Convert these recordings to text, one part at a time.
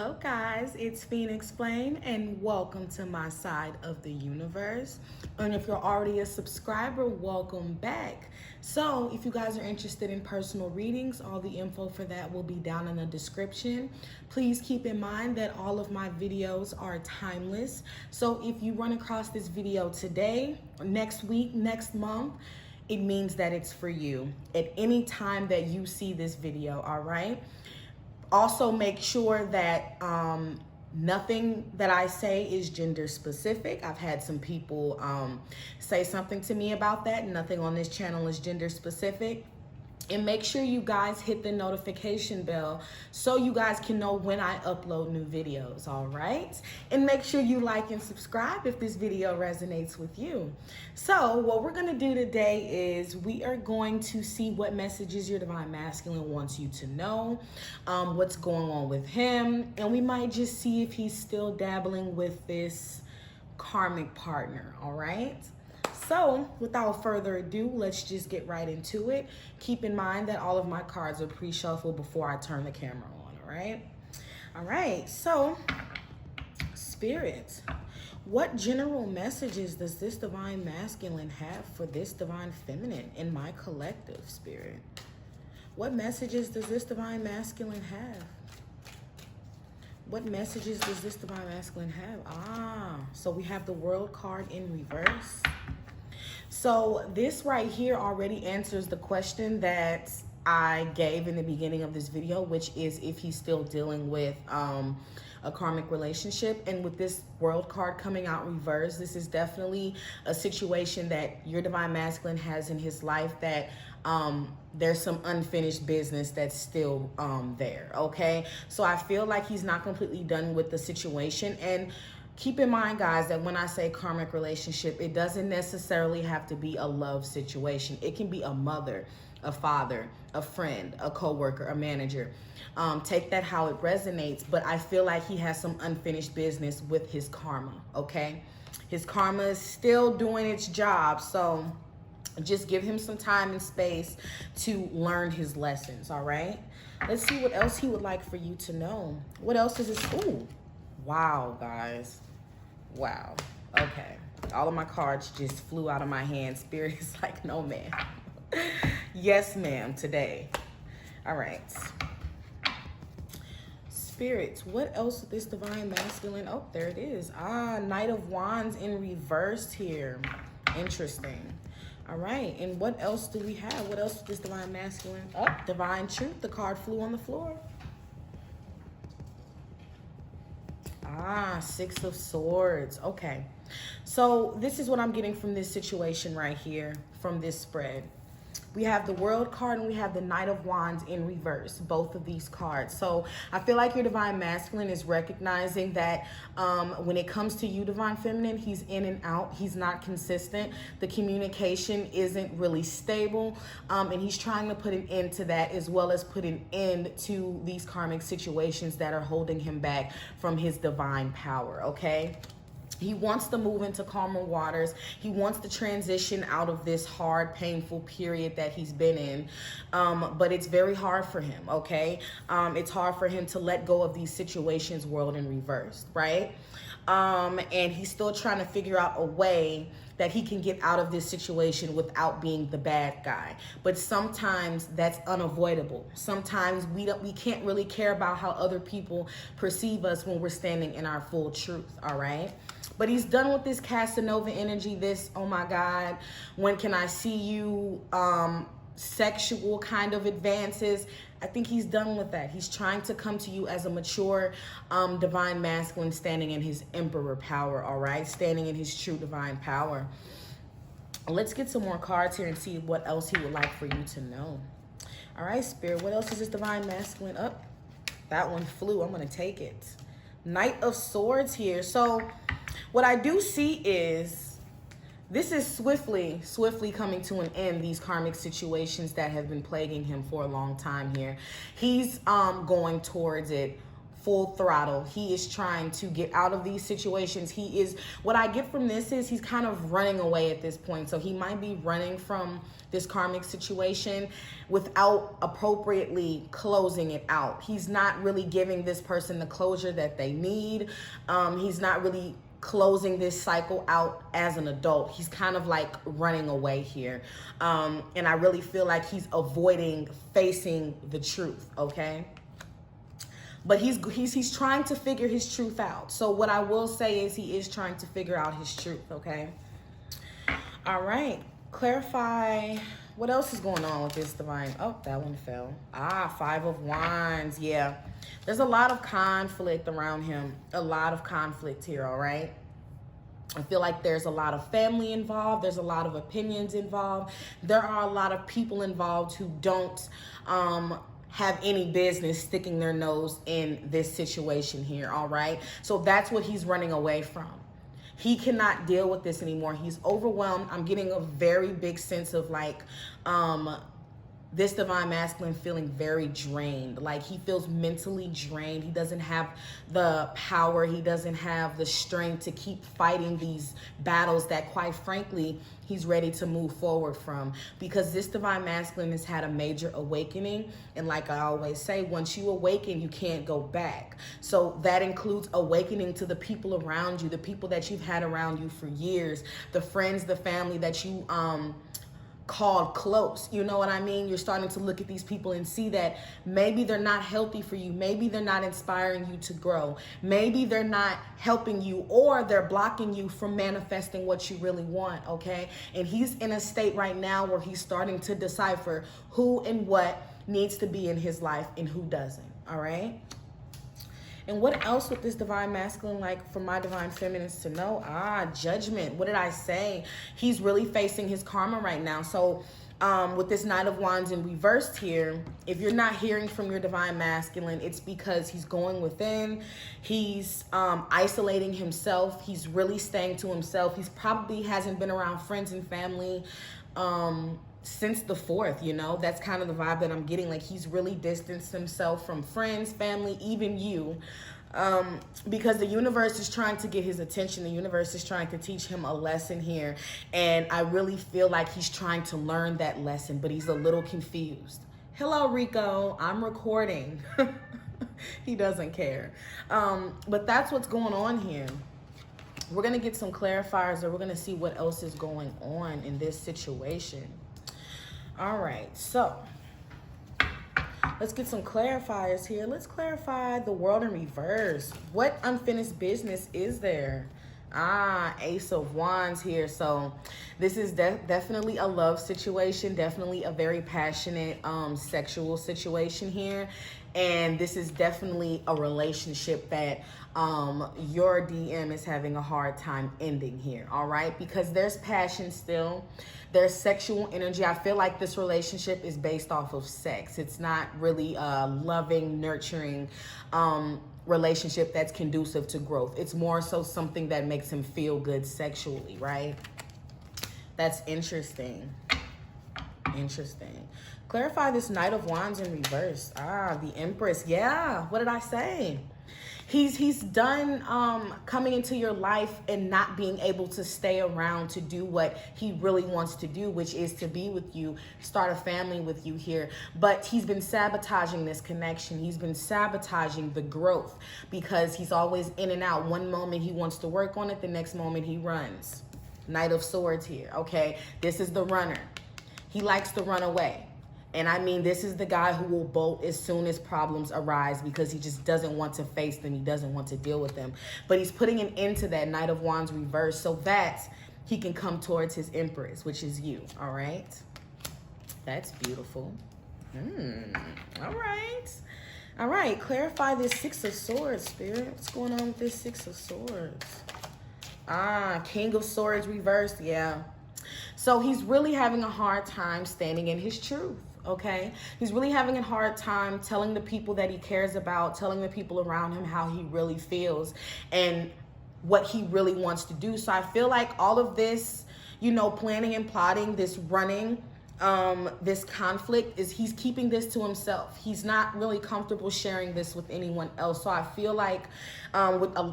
Hello guys, it's Phoenix Flame and welcome to my side of the universe. And if you're already a subscriber, welcome back. So if you guys are interested in personal readings, all the info for that will be down in the description. Please keep in mind that all of my videos are timeless. So if you run across this video today, next week, next month, it means that it's for you at any time that you see this video, all right? Also, make sure that nothing that I say is gender specific. I've had some people say something to me about that. Nothing on this channel is gender specific. And make sure you guys hit the notification bell so you guys can know when I upload new videos, all right? And make sure you like and subscribe if this video resonates with you. So what we're gonna do today is we are going to see what messages your Divine Masculine wants you to know, what's going on with him, and we might just see if he's still dabbling with this karmic partner, all right? So without further ado, let's just get right into it. Keep in mind that all of my cards are pre-shuffled before I turn the camera on, all right? All right, so Spirit, what general messages does this Divine Masculine have for this Divine Feminine in my collective, Spirit? What messages does this Divine Masculine have? What messages does this Divine Masculine have? So we have the World card in reverse. So this right here already answers the question that I gave in the beginning of this video, which is if he's still dealing with a karmic relationship. And with this World card coming out reverse, this is definitely a situation that your Divine Masculine has in his life that there's some unfinished business that's still there, okay? So I feel like he's not completely done with the situation. And keep in mind, guys, that when I say karmic relationship, it doesn't necessarily have to be a love situation. It can be a mother, a father, a friend, a coworker, a manager. Take that how it resonates, but I feel like he has some unfinished business with his karma, okay? His karma is still doing its job, so just give him some time and space to learn his lessons, all right? Let's see what else he would like for you to know. What else is this? Ooh, wow, guys. Wow. Okay. All of my cards just flew out of my hand. Spirit is like, no, ma'am. Yes, ma'am, today. All right. Spirit, what else with this Divine Masculine? Oh, there it is. Knight of Wands in reverse here. Interesting. All right. And what else do we have? What else with this Divine Masculine? Oh, Divine Truth. The card flew on the floor. Six of Swords. Okay. So this is what I'm getting from this situation right here, from this spread. We have the World card and we have the Knight of Wands in reverse, both of these cards. So I feel like your Divine Masculine is recognizing that when it comes to you, Divine Feminine, he's in and out. He's not consistent. The communication isn't really stable. And he's trying to put an end to that, as well as put an end to these karmic situations that are holding him back from his divine power, okay? He wants to move into calmer waters. He wants to transition out of this hard, painful period that he's been in. But it's very hard for him, okay? It's hard for him to let go of these situations, world in reverse, right? And he's still trying to figure out a way that he can get out of this situation without being the bad guy. But sometimes that's unavoidable. Sometimes we can't really care about how other people perceive us when we're standing in our full truth, all right? But he's done with this Casanova energy, this, oh my God, when can I see you, sexual kind of advances. I think he's done with that. He's trying to come to you as a mature Divine Masculine standing in his Emperor power, all right? Standing in his true divine power. Let's get some more cards here and see what else he would like for you to know. All right, Spirit, what else is this Divine Masculine? Up. That one flew. I'm going to take it. Knight of Swords here. So what I do see is this is swiftly coming to an end, these karmic situations that have been plaguing him for a long time here. He's going towards it full throttle. He is trying to get out of these situations. What I get from this is he's kind of running away at this point. So he might be running from this karmic situation without appropriately closing it out. He's not really giving this person the closure that they need. He's not really closing this cycle out as an adult. He's kind of like running away here. And I really feel like he's avoiding facing the truth, okay? But he's trying to figure his truth out. So what I will say is he is trying to figure out his truth, okay? All right. Clarify what else is going on with this divine. Oh, that one fell. 5 of Wands. Yeah, there's a lot of conflict around him. A lot of conflict here. All right, I feel like there's a lot of family involved. There's a lot of opinions involved. There are a lot of people involved who don't have any business sticking their nose in this situation here. All right, so that's what he's running away from. He cannot deal with this anymore. He's overwhelmed. I'm getting a very big sense of like this divine masculine feeling very drained. Like he feels mentally drained. He doesn't have the power. He doesn't have the strength to keep fighting these battles that, quite frankly, he's ready to move forward from, because this divine masculine has had a major awakening. And like I always say, once you awaken, you can't go back. So that includes awakening to the people around you, the people that you've had around you for years, the friends, the family that you called close. You know what I mean? You're starting to look at these people and see that maybe they're not healthy for you. Maybe they're not inspiring you to grow. Maybe they're not helping you, or they're blocking you from manifesting what you really want, okay? And he's in a state right now where he's starting to decipher who and what needs to be in his life and who doesn't, all right? And what else with this divine masculine, like for my divine feminines to know? Judgment. What did I say? He's really facing his karma right now. So with this Knight of Wands in reversed here, if you're not hearing from your divine masculine, it's because he's going within. He's isolating himself. He's really staying to himself. He's probably hasn't been around friends and family since the 4th, you know. That's kind of the vibe that I'm getting. Like he's really distanced himself from friends, family, even you, because the universe is trying to get his attention. The universe is trying to teach him a lesson here, and I really feel like he's trying to learn that lesson, but he's a little confused. Hello, Rico, I'm recording. He doesn't care. But that's what's going on here. We're gonna get some clarifiers, or we're gonna see what else is going on in this situation. All right, so let's get some clarifiers here. Let's clarify the world in reverse. What unfinished business is there? Ace of Wands here. So this is definitely a love situation, definitely a very passionate sexual situation here. And this is definitely a relationship that your DM is having a hard time ending here, all right? Because there's passion still. There's sexual energy. I feel like this relationship is based off of sex. It's not really a loving, nurturing relationship that's conducive to growth. It's more so something that makes him feel good sexually, right? That's interesting. Interesting. Clarify this Knight of Wands in reverse. The Empress. Yeah, what did I say? He's done coming into your life and not being able to stay around to do what he really wants to do, which is to be with you, start a family with you here. But he's been sabotaging this connection. He's been sabotaging the growth because he's always in and out. One moment he wants to work on it, the next moment he runs. Knight of Swords here, okay? This is the runner. He likes to run away. And I mean, this is the guy who will bolt as soon as problems arise because he just doesn't want to face them. He doesn't want to deal with them. But he's putting an end to that Knight of Wands reverse so that he can come towards his Empress, which is you, all right? That's beautiful. All right. All right, clarify this Six of Swords, Spirit. What's going on with this Six of Swords? King of Swords reversed, yeah. So he's really having a hard time standing in his truth. Okay, he's really having a hard time telling the people that he cares about, telling the people around him how he really feels and what he really wants to do. So I feel like all of this, you know, planning and plotting, this running, this conflict is he's keeping this to himself. He's not really comfortable sharing this with anyone else. So I feel like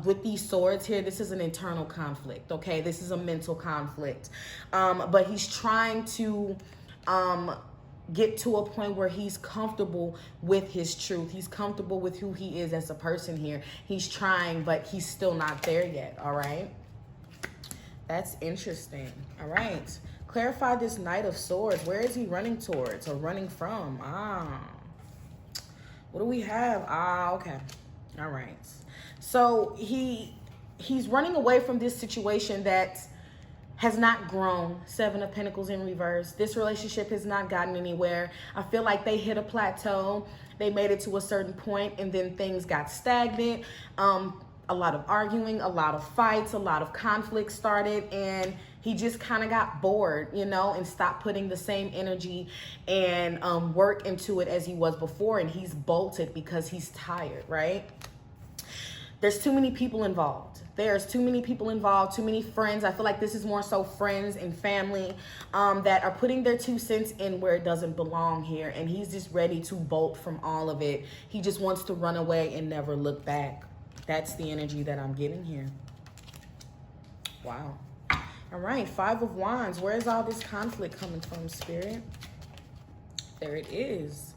with these swords here, this is an internal conflict, okay? This is a mental conflict. But he's trying to get to a point where he's comfortable with his truth. He's comfortable with who he is as a person here. He's trying, but he's still not there yet, all right? That's interesting. All right. Clarify this Knight of Swords. Where is he running towards or running from? What do we have? Okay. All right. So he's running away from this situation that has not grown. Seven of Pentacles in reverse. This relationship has not gotten anywhere. I feel like they hit a plateau. They made it to a certain point and then things got stagnant. A lot of arguing, a lot of fights, a lot of conflict started, and he just kind of got bored, you know, and stopped putting the same energy and work into it as he was before, and he's bolted because he's tired, right? There's too many people involved. There's too many people involved, too many friends. I feel like this is more so friends and family that are putting their 2 cents in where it doesn't belong here, and he's just ready to bolt from all of it. He just wants to run away and never look back. That's the energy that I'm getting here. Wow. All right, 5 of Wands. Where's all this conflict coming from, Spirit? There it is.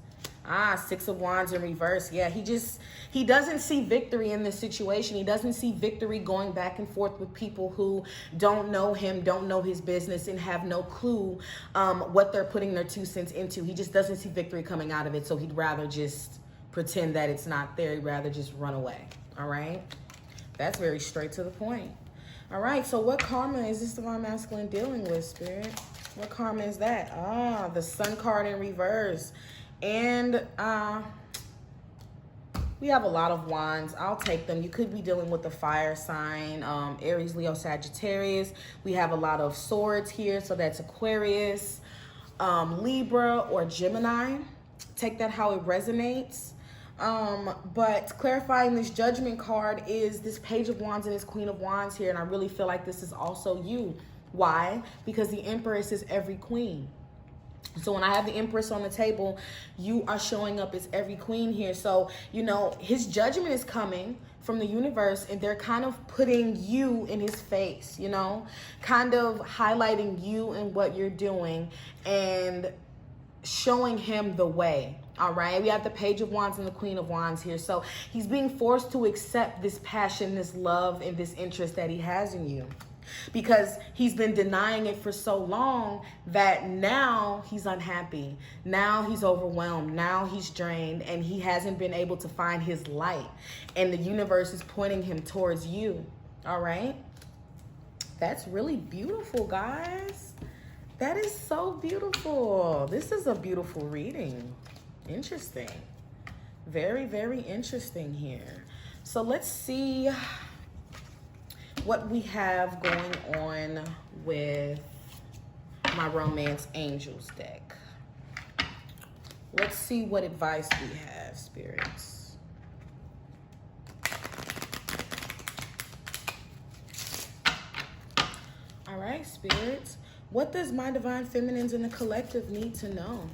6 of Wands in reverse. Yeah, he doesn't see victory in this situation. He doesn't see victory going back and forth with people who don't know him, don't know his business, and have no clue what they're putting their 2 cents into. He just doesn't see victory coming out of it, so he'd rather just pretend that it's not there. He'd rather just run away. All right, that's very straight to the point. All right, so what karma is this divine masculine dealing with, Spirit? What karma is that? The Sun card in reverse. And we have a lot of wands. I'll take them. You could be dealing with the fire sign, Aries, Leo, Sagittarius. We have a lot of swords here, so that's Aquarius, Libra, or Gemini. Take that how it resonates. But clarifying this Judgment card is this Page of Wands and this Queen of Wands here, and I really feel like this is also you. Why? Because the Empress is every queen. So when I have the Empress on the table, you are showing up as every queen here. So, you know, his judgment is coming from the universe, and they're kind of putting you in his face, you know, kind of highlighting you and what you're doing and showing him the way. All right, we have the Page of Wands and the Queen of Wands here. So he's being forced to accept this passion, this love, and this interest that he has in you, because he's been denying it for so long that now he's unhappy. Now he's overwhelmed. Now he's drained, and he hasn't been able to find his light. And the universe is pointing him towards you. All right, that's really beautiful, guys. That is so beautiful. This is a beautiful reading. Interesting. Very, very interesting here. So let's see what we have going on with my Romance Angels deck. Let's see what advice we have, spirits. All right, spirits. What does my divine feminines in the collective need to know?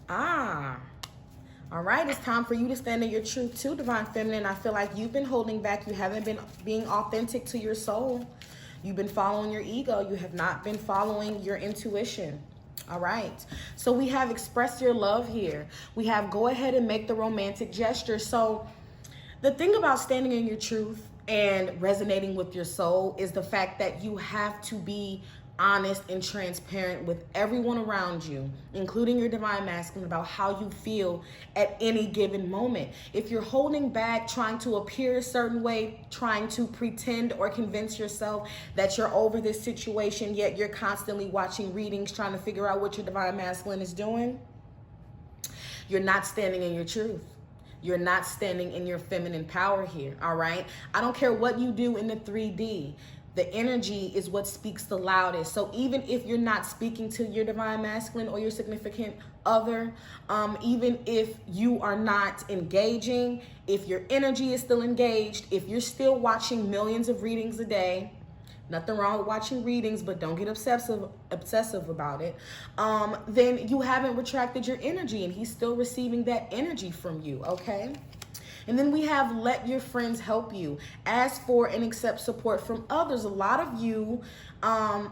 All right, it's time for you to stand in your truth too, divine feminine. I feel like you've been holding back. You haven't been being authentic to your soul. You've been following your ego. You have not been following your intuition. All right, so we have express your love here. We have go ahead and make the romantic gesture. So the thing about standing in your truth and resonating with your soul is the fact that you have to be honest and transparent with everyone around you, including your divine masculine, about how you feel at any given moment. If you're holding back, trying to appear a certain way, trying to pretend or convince yourself that you're over this situation, yet you're constantly watching readings, trying to figure out what your divine masculine is doing, you're not standing in your truth. You're not standing in your feminine power here, all right? I don't care what you do in the 3D. The energy is what speaks the loudest. So even if you're not speaking to your divine masculine or your significant other, even if you are not engaging, if your energy is still engaged, if you're still watching millions of readings a day, nothing wrong with watching readings, but don't get obsessive about it, then you haven't retracted your energy, and he's still receiving that energy from you, okay? And then we have let your friends help you. Ask for and accept support from others. A lot of you are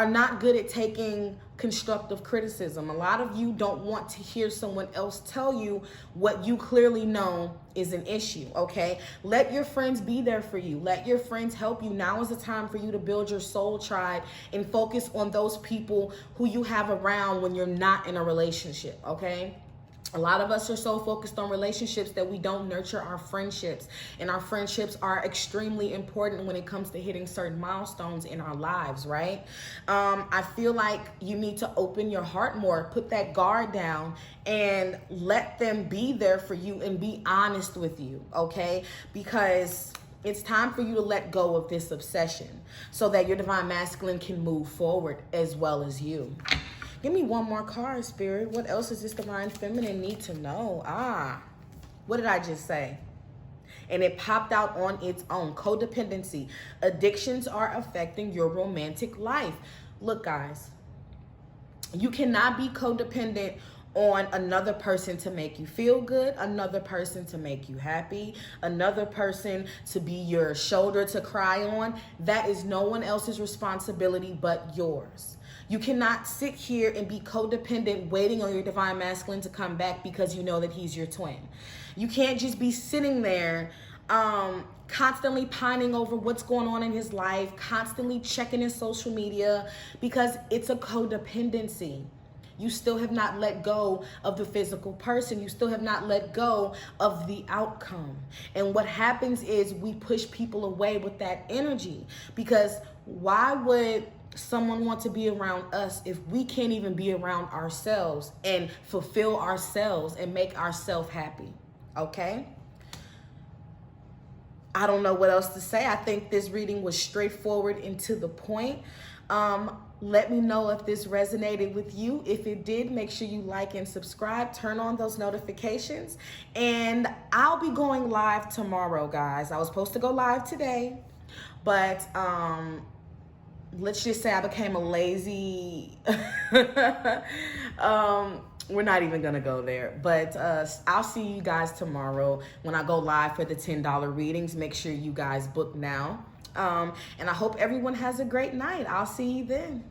not good at taking constructive criticism. A lot of you don't want to hear someone else tell you what you clearly know is an issue, okay? Let your friends be there for you. Let your friends help you. Now is the time for you to build your soul tribe and focus on those people who you have around when you're not in a relationship, okay? A lot of us are so focused on relationships that we don't nurture our friendships. And our friendships are extremely important when it comes to hitting certain milestones in our lives, right? I feel like you need to open your heart more, put that guard down, and let them be there for you and be honest with you, okay? Because it's time for you to let go of this obsession so that your divine masculine can move forward as well as you. Give me one more card, Spirit. What else does this divine feminine need to know? What did I just say? And it popped out on its own. Codependency. Addictions are affecting your romantic life. Look, guys, you cannot be codependent on another person to make you feel good, another person to make you happy, another person to be your shoulder to cry on. That is no one else's responsibility but yours. You cannot sit here and be codependent waiting on your divine masculine to come back because you know that he's your twin. You can't just be sitting there constantly pining over what's going on in his life, constantly checking his social media, because it's a codependency. You still have not let go of the physical person. You still have not let go of the outcome. And what happens is we push people away with that energy, because why would someone want to be around us if we can't even be around ourselves and fulfill ourselves and make ourselves happy? Okay? I don't know what else to say. I think this reading was straightforward and to the point. Let me know if this resonated with you. If it did, make sure you like and subscribe. Turn on those notifications. And I'll be going live tomorrow, guys. I was supposed to go live today, but let's just say I became a lazy we're not even gonna go there, but I'll see you guys tomorrow when I go live for the $10 readings. Make sure you guys book now, and I hope everyone has a great night. I'll see you then.